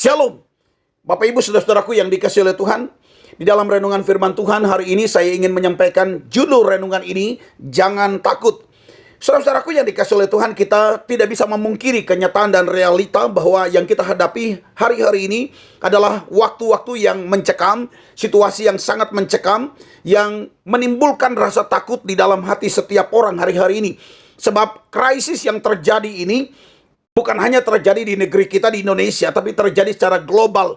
Shalom, Bapak Ibu saudara-saudaraku yang dikasihi oleh Tuhan. Di dalam renungan firman Tuhan hari ini saya ingin menyampaikan judul renungan ini, jangan takut. Saudara-saudaraku yang dikasihi oleh Tuhan, kita tidak bisa memungkiri kenyataan dan realita bahwa yang kita hadapi hari-hari ini adalah waktu-waktu yang mencekam, situasi yang sangat mencekam, yang menimbulkan rasa takut di dalam hati setiap orang hari-hari ini. Sebab krisis yang terjadi ini bukan hanya terjadi di negeri kita di Indonesia, tapi terjadi secara global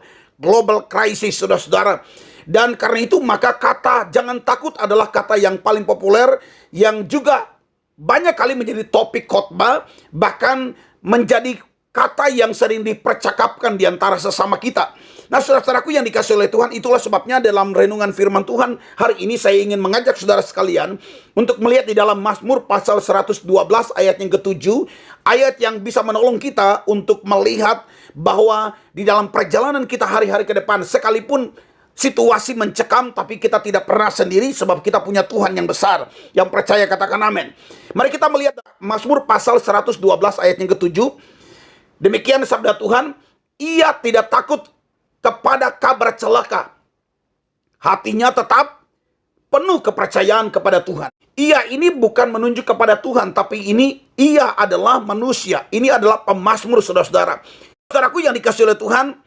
crisis, saudara-saudara. Dan karena itu maka kata jangan takut adalah kata yang paling populer, yang juga banyak kali menjadi topik khotbah, bahkan menjadi kata yang sering dipercakapkan di antara sesama kita. Nah, saudara-saudaraku yang dikasihi oleh Tuhan, itulah sebabnya dalam renungan firman Tuhan hari ini saya ingin mengajak saudara sekalian untuk melihat di dalam Mazmur pasal 112 ayat yang ke-7, ayat yang bisa menolong kita untuk melihat bahwa di dalam perjalanan kita hari-hari ke depan, sekalipun situasi mencekam, tapi kita tidak pernah sendiri sebab kita punya Tuhan yang besar. Yang percaya katakan amin. Mari kita melihat Mazmur pasal 112 ayat yang ke-7. Demikian sabda Tuhan, ia tidak takut kepada kabar celaka. Hatinya tetap penuh kepercayaan kepada Tuhan. Ia ini bukan menunjuk kepada Tuhan, tapi ia adalah manusia. Ini adalah pemazmur, saudara-saudara. Saudaraku yang dikasihi oleh Tuhan,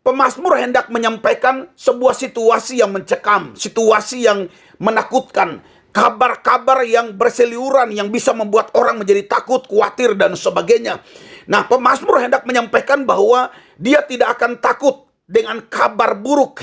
pemazmur hendak menyampaikan sebuah situasi yang mencekam, situasi yang menakutkan, kabar-kabar yang berseliuran yang bisa membuat orang menjadi takut, khawatir, dan sebagainya. Nah, pemazmur hendak menyampaikan bahwa dia tidak akan takut dengan kabar buruk,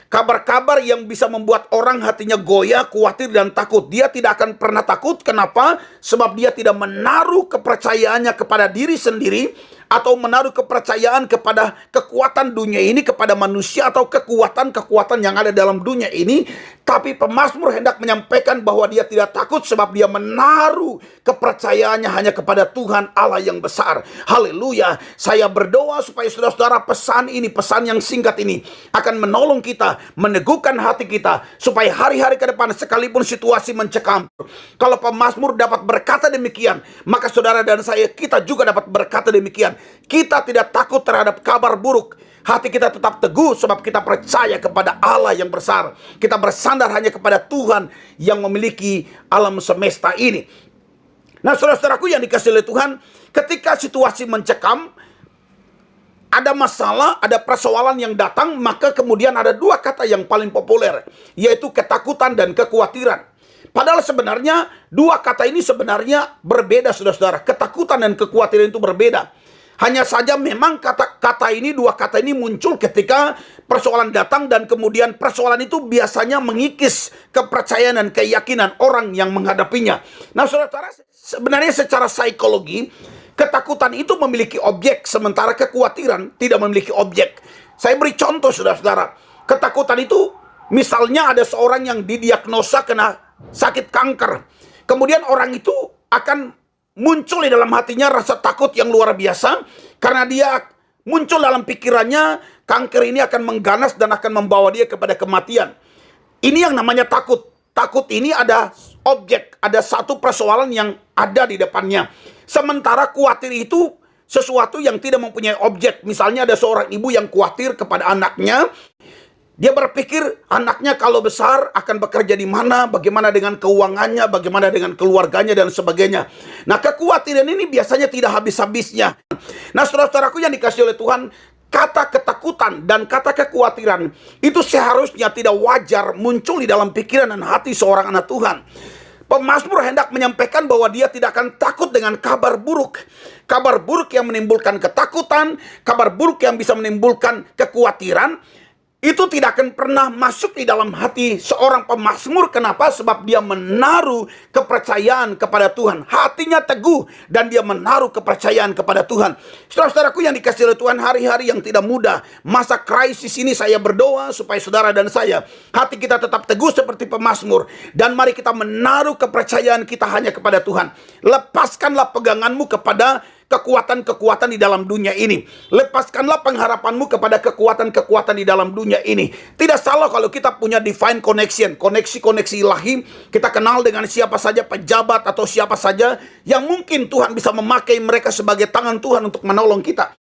kabar-kabar yang bisa membuat orang hatinya goyah, khawatir, dan takut. Dia tidak akan pernah takut. Kenapa? Sebab dia tidak menaruh kepercayaannya kepada diri sendiri, atau menaruh kepercayaan kepada kekuatan dunia ini, kepada manusia, atau kekuatan-kekuatan yang ada dalam dunia ini. Tapi pemazmur hendak menyampaikan bahwa dia tidak takut sebab dia menaruh kepercayaannya hanya kepada Tuhan Allah yang besar. Haleluya. Saya berdoa supaya saudara-saudara pesan yang singkat ini akan menolong kita, meneguhkan hati kita, supaya hari-hari ke depan sekalipun situasi mencekam, kalau pemazmur dapat berkata demikian, maka saudara dan saya, kita juga dapat berkata demikian. Kita tidak takut terhadap kabar buruk. Hati kita tetap teguh sebab kita percaya kepada Allah yang besar. Kita bersandar hanya kepada Tuhan yang memiliki alam semesta ini. Nah, saudara-saudaraku yang dikasihi oleh Tuhan, ketika situasi mencekam, ada masalah, ada persoalan yang datang, maka kemudian ada dua kata yang paling populer, yaitu ketakutan dan kekhawatiran. Padahal sebenarnya dua kata ini sebenarnya berbeda, saudara-saudara. Ketakutan dan kekhawatiran itu berbeda. Hanya saja memang dua kata ini muncul ketika persoalan datang, dan kemudian persoalan itu biasanya mengikis kepercayaan dan keyakinan orang yang menghadapinya. Nah, saudara-saudara, sebenarnya secara psikologi, ketakutan itu memiliki objek, sementara kekhawatiran tidak memiliki objek. Saya beri contoh, saudara-saudara. Ketakutan itu, misalnya ada seorang yang didiagnosa kena sakit kanker. Kemudian orang itu akan muncul di dalam hatinya rasa takut yang luar biasa, karena dia muncul dalam pikirannya kanker ini akan mengganas dan akan membawa dia kepada kematian. Ini yang namanya takut. Takut ini ada objek, ada satu persoalan yang ada di depannya. Sementara khawatir itu sesuatu yang tidak mempunyai objek. Misalnya ada seorang ibu yang khawatir kepada anaknya. Dia berpikir anaknya kalau besar akan bekerja di mana, bagaimana dengan keuangannya, bagaimana dengan keluarganya, dan sebagainya. Nah, kekhawatiran ini biasanya tidak habis-habisnya. Nah, saudara-saudaraku yang dikasihi oleh Tuhan, kata ketakutan dan kata kekhawatiran itu seharusnya tidak wajar muncul di dalam pikiran dan hati seorang anak Tuhan. Pemazmur hendak menyampaikan bahwa dia tidak akan takut dengan kabar buruk. Kabar buruk yang menimbulkan ketakutan, kabar buruk yang bisa menimbulkan kekhawatiran, itu tidak akan pernah masuk di dalam hati seorang pemazmur. Kenapa? Sebab dia menaruh kepercayaan kepada Tuhan. Hatinya teguh dan dia menaruh kepercayaan kepada Tuhan. Saudara-saudaraku yang dikasihi oleh Tuhan, hari-hari yang tidak mudah, masa krisis ini, saya berdoa supaya saudara dan saya, hati kita tetap teguh seperti pemazmur. Dan mari kita menaruh kepercayaan kita hanya kepada Tuhan. Lepaskanlah peganganmu kepada kekuatan-kekuatan di dalam dunia ini. Lepaskanlah pengharapanmu kepada kekuatan-kekuatan di dalam dunia ini. Tidak salah kalau kita punya divine connection, koneksi-koneksi ilahi. Kita kenal dengan siapa saja, pejabat atau siapa saja yang mungkin Tuhan bisa memakai mereka sebagai tangan Tuhan untuk menolong kita.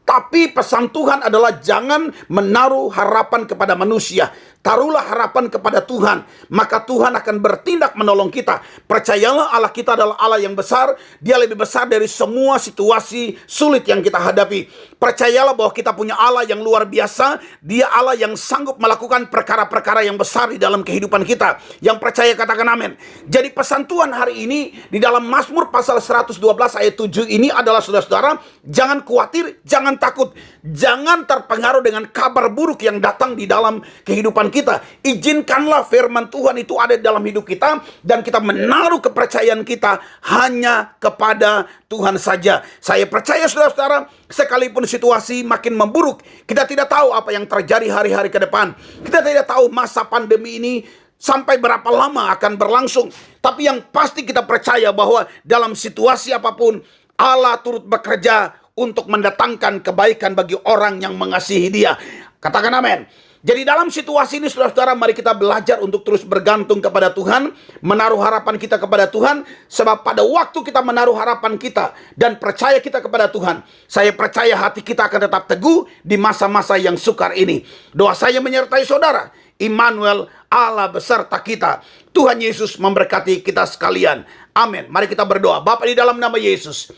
Tapi pesan Tuhan adalah jangan menaruh harapan kepada manusia. Taruhlah harapan kepada Tuhan, maka Tuhan akan bertindak menolong kita. Percayalah, Allah kita adalah Allah yang besar. Dia lebih besar dari semua situasi sulit yang kita hadapi. Percayalah bahwa kita punya Allah yang luar biasa. Dia Allah yang sanggup melakukan perkara-perkara yang besar di dalam kehidupan kita. Yang percaya katakan amin. Jadi pesan Tuhan hari ini di dalam Mazmur pasal 112 ayat 7 ini adalah, saudara-saudara, jangan khawatir, jangan takut, jangan terpengaruh dengan kabar buruk yang datang di dalam kehidupan kita. Izinkanlah firman Tuhan itu ada di dalam hidup kita, dan kita menaruh kepercayaan kita hanya kepada Tuhan saja. Saya percaya, saudara-saudara, sekalipun situasi makin memburuk, kita tidak tahu apa yang terjadi hari-hari ke depan. Kita tidak tahu masa pandemi ini sampai berapa lama akan berlangsung. Tapi yang pasti kita percaya bahwa dalam situasi apapun, Allah turut bekerja untuk mendatangkan kebaikan bagi orang yang mengasihi Dia. Katakan amin. Jadi dalam situasi ini, saudara-saudara, mari kita belajar untuk terus bergantung kepada Tuhan, menaruh harapan kita kepada Tuhan, sebab pada waktu kita menaruh harapan kita dan percaya kita kepada Tuhan, saya percaya hati kita akan tetap teguh di masa-masa yang sukar ini. Doa saya menyertai saudara, Immanuel, Allah beserta kita. Tuhan Yesus memberkati kita sekalian. Amin. Mari kita berdoa. Bapa, di dalam nama Yesus,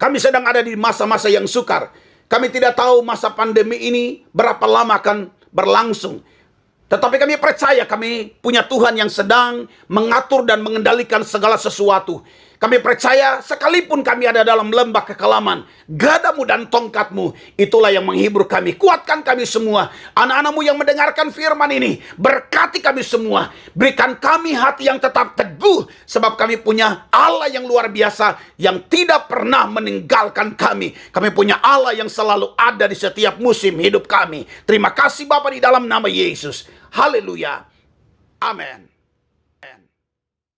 kami sedang ada di masa-masa yang sukar. Kami tidak tahu masa pandemi ini berapa lama akan berlangsung. Tetapi kami percaya kami punya Tuhan yang sedang mengatur dan mengendalikan segala sesuatu. Kami percaya sekalipun kami ada dalam lembah kekelaman, gadamu dan tongkatmu, itulah yang menghibur kami. Kuatkan kami semua. Anak-anakmu yang mendengarkan firman ini, berkati kami semua. Berikan kami hati yang tetap teguh, sebab kami punya Allah yang luar biasa, yang tidak pernah meninggalkan kami. Kami punya Allah yang selalu ada di setiap musim hidup kami. Terima kasih Bapa, di dalam nama Yesus. Haleluya. Amin.